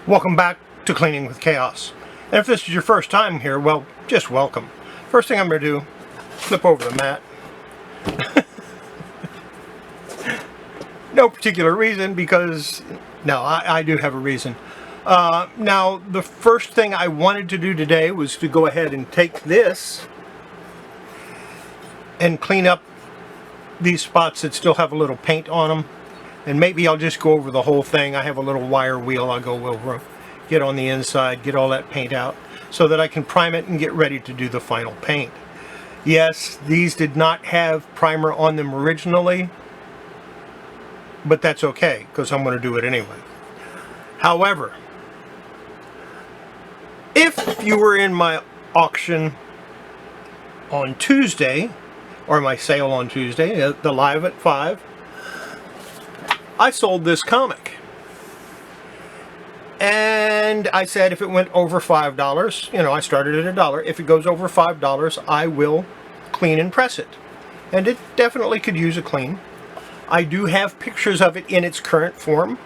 Welcome back to Cleaning with Chaos. And if this is your first time here, well, just welcome. First thing I'm going to do, flip over the mat. No particular reason, because, no, I do have a reason. Now, the first thing I wanted to do today was to go ahead and take this and clean up these spots that still have a little paint on them. And maybe I'll just go over the whole thing. I have a little wire wheel I'll go over, get on the inside, get all that paint out, so that I can prime it and get ready to do the final paint. Yes, these did not have primer on them originally, but that's okay, because I'm going to do it anyway. However, if you were in my auction on Tuesday, or my sale on Tuesday, the live at 5, I sold this comic. And I said if it went over $5, you know, I started at $1. If it goes over $5, I will clean and press it. And it definitely could use a clean. I do have pictures of it in its current form.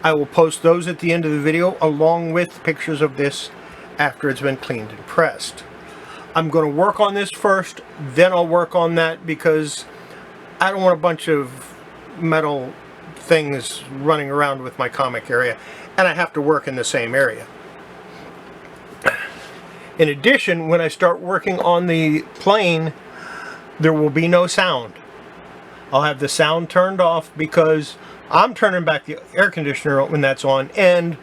I will post those at the end of the video, along with pictures of this after it's been cleaned and pressed. I'm going to work on this first, then I'll work on that, because I don't want a bunch of metal things running around with my comic area, and I have to work in the same area. In addition, when I start working on the plane, there will be no sound. I'll have the sound turned off because I'm turning back the air conditioner when that's on, and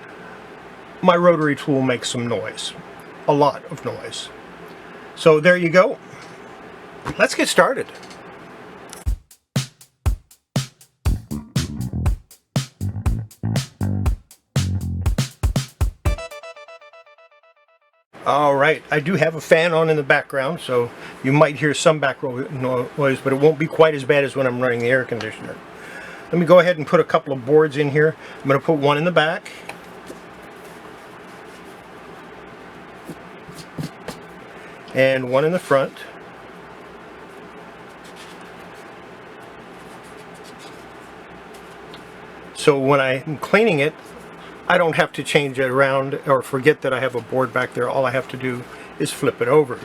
my rotary tool makes some noise, a lot of noise. So there you go. Let's get started. Alright, I do have a fan on in the background, so you might hear some background noise, but it won't be quite as bad as when I'm running the air conditioner. Let me go ahead and put a couple of boards in here. I'm going to put one in the back. And one in the front. So when I'm cleaning it, I don't have to change it around or forget that I have a board back there. All I have to do is flip it over.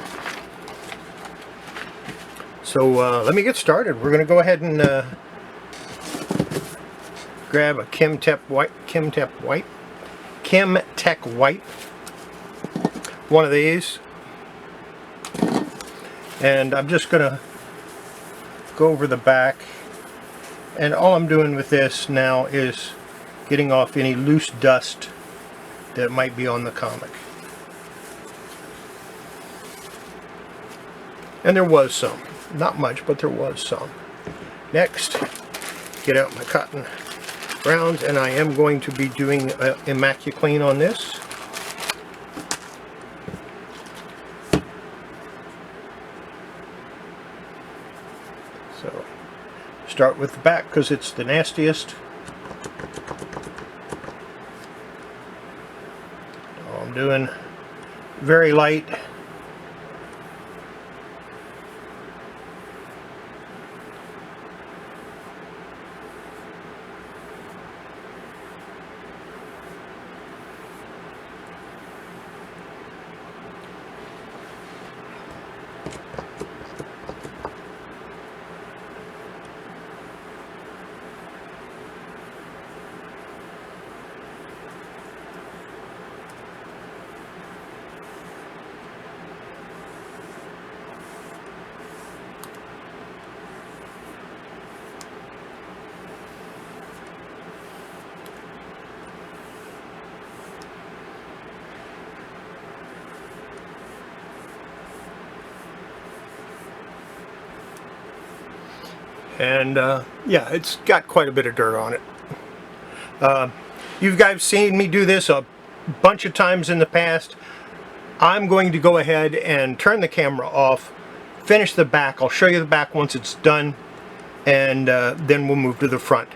So let me get started. We're going to go ahead and grab a Chemtech White, one of these, and I'm just going to go over the back. And all I'm doing with this now is getting off any loose dust that might be on the comic. And there was some. Not much, but there was some. Next, get out my cotton rounds, and I am going to be doing a Immaculate on this. So, start with the back because it's the nastiest. I'm doing very light. And yeah, it's got quite a bit of dirt on it. You guys seen me do this a bunch of times in the past. I'm going to go ahead and turn the camera off, finish the back. I'll show you the back once it's done, and then we'll move to the front.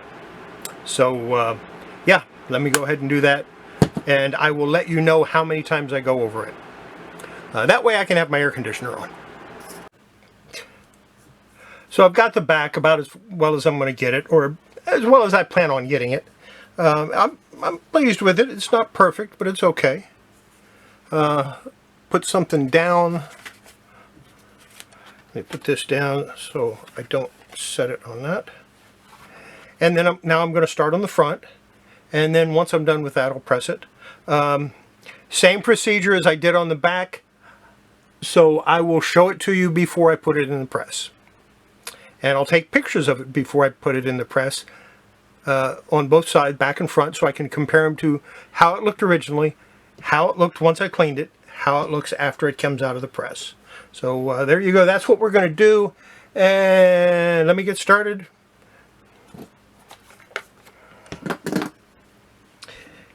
So yeah, let me go ahead and do that, and I will let you know how many times I go over it. That way I can have my air conditioner on. So I've got the back about as well as I'm going to get it, or as well as I plan on getting it. I'm I'm pleased with it. It's not perfect, but it's okay. Put something down. Let me put this down so I don't set it on that. And then now I'm going to start on the front. And then once I'm done with that, I'll press it. Same procedure as I did on the back. So I will show it to you before I put it in the press. And I'll take pictures of it before I put it in the press. On both sides, back and front, so I can compare them to how it looked originally, how it looked once I cleaned it, how it looks after it comes out of the press. So there you go. That's what we're going to do. And let me get started.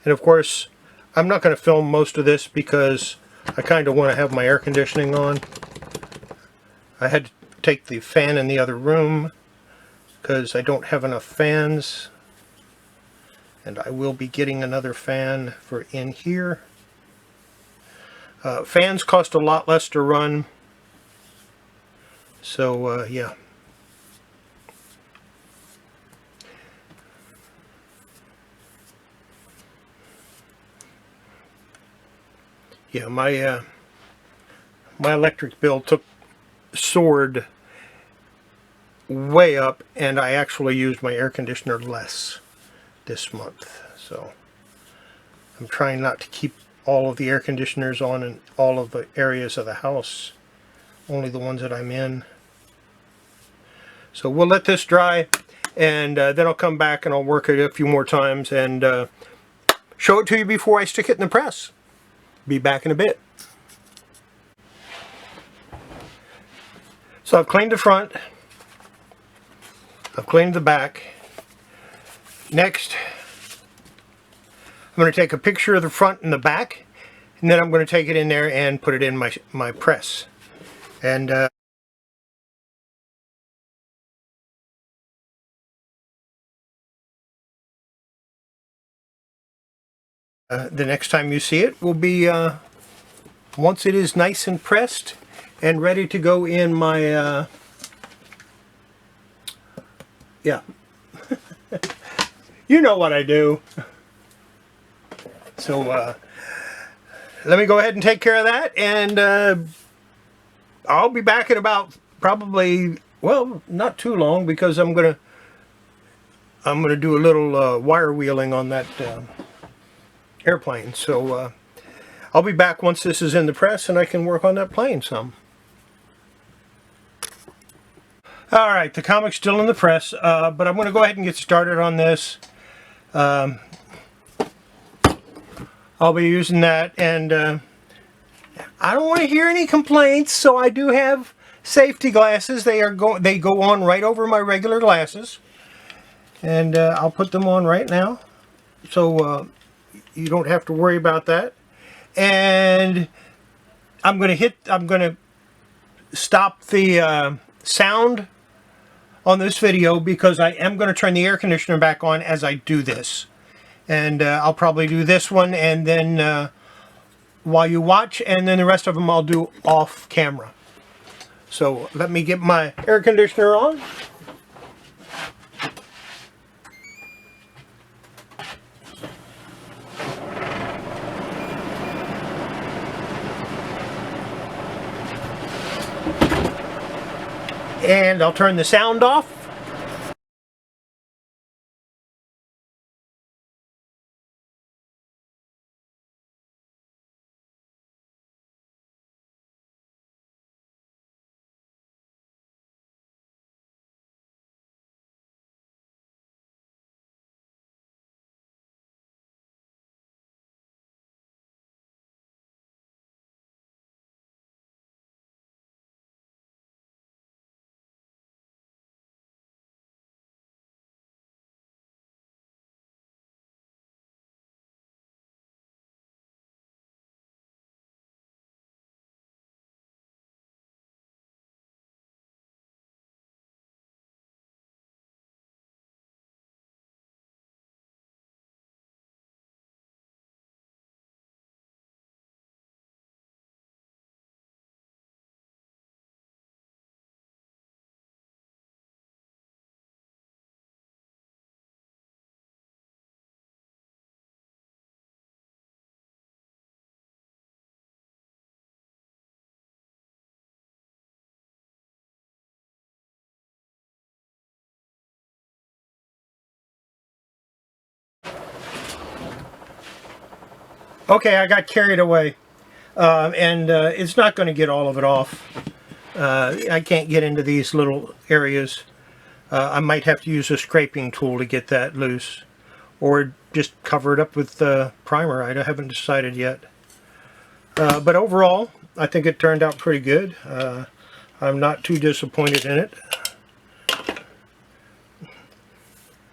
And of course, I'm not going to film most of this because I kind of want to have my air conditioning on. I had to take the fan in the other room because I don't have enough fans. And I will be getting another fan for in here. Fans cost a lot less to run. So, yeah. Yeah, my electric bill soared way up, and I actually used my air conditioner less this month. So I'm trying not to keep all of the air conditioners on in all of the areas of the house, only the ones that I'm in. So we'll let this dry, and then I'll come back and I'll work it a few more times and show it to you before I stick it in the press. Be back in a bit. So I've cleaned the front, I've cleaned the back. Next, I'm going to take a picture of the front and the back, and then I'm going to take it in there and put it in my press. And the next time you see it will be once it is nice and pressed and ready to go in my yeah. You know what I do. So let me go ahead and take care of that, and I'll be back in about probably, well, not too long, because I'm gonna do a little wire wheeling on that airplane. So I'll be back once this is in the press and I can work on that plane some. Alright, the comic's still in the press, but I'm going to go ahead and get started on this. I'll be using that, and I don't want to hear any complaints, so I do have safety glasses. They go on right over my regular glasses, and I'll put them on right now, so you don't have to worry about that. And I'm going to stop the sound on this video because I am going to turn the air conditioner back on as I do this. And I'll probably do this one, and then while you watch, and then the rest of them I'll do off camera. So let me get my air conditioner on. And I'll turn the sound off. Okay, I got carried away. And it's not going to get all of it off. I can't get into these little areas. I might have to use a scraping tool to get that loose. Or just cover it up with primer. I haven't decided yet. But overall, I think it turned out pretty good. I'm not too disappointed in it.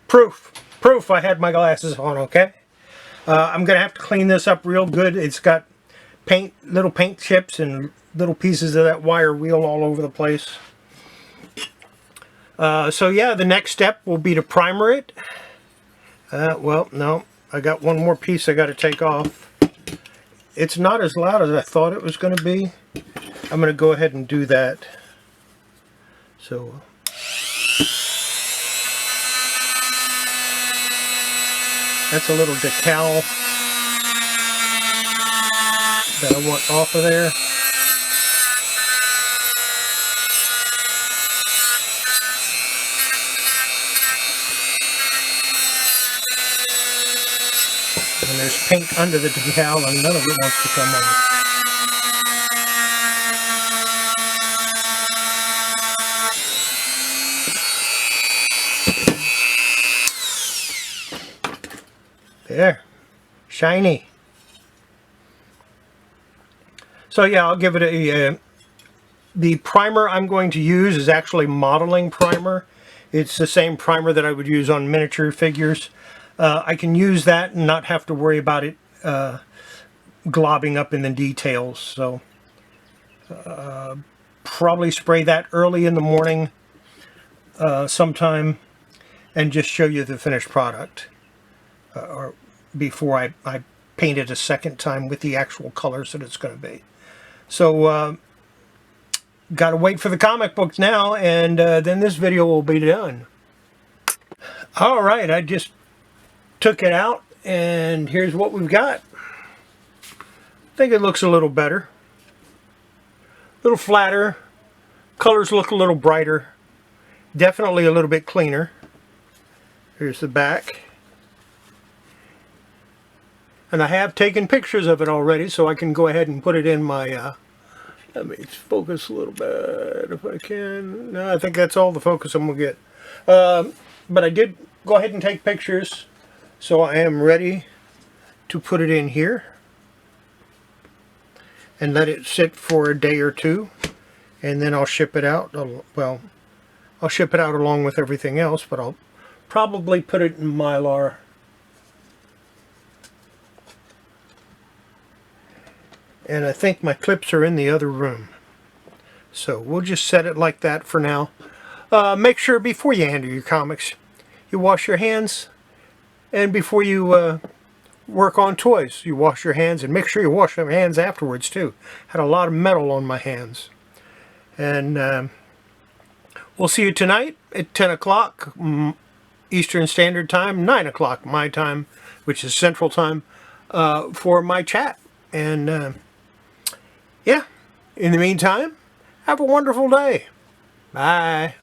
Proof I had my glasses on, okay? I'm going to have to clean this up real good. It's got little paint chips and little pieces of that wire wheel all over the place. So yeah, the next step will be to primer it. Well, no, I got one more piece I got to take off. It's not as loud as I thought it was going to be. I'm going to go ahead and do that. So that's a little decal that I want off of there. And there's paint under the decal and none of it wants to come on. There. Shiny. So yeah, I'll give it a... the primer I'm going to use is actually modeling primer. It's the same primer that I would use on miniature figures. I can use that and not have to worry about it globbing up in the details. So probably spray that early in the morning sometime and just show you the finished product. Or before I paint it a second time with the actual colors that it's going to be. So gotta wait for the comic books now, and then this video will be done. Alright, I just took it out and here's what we've got. I think it looks a little better, a little flatter, colors look a little brighter, definitely a little bit cleaner. Here's the back. And I have taken pictures of it already, so I can go ahead and put it in my, let me focus a little bit if I can. No, I think that's all the focus I'm going to get. But I did go ahead and take pictures, so I am ready to put it in here and let it sit for a day or two, and then I'll ship it out. Well, I'll ship it out along with everything else, but I'll probably put it in Mylar. And I think my clips are in the other room. So we'll just set it like that for now. Make sure before you handle your comics, you wash your hands. And before you work on toys, you wash your hands. And make sure you wash your hands afterwards too. Had a lot of metal on my hands. And we'll see you tonight at 10 o'clock Eastern Standard Time, 9 o'clock my time, which is Central Time, for my chat. And yeah, in the meantime, have a wonderful day. Bye.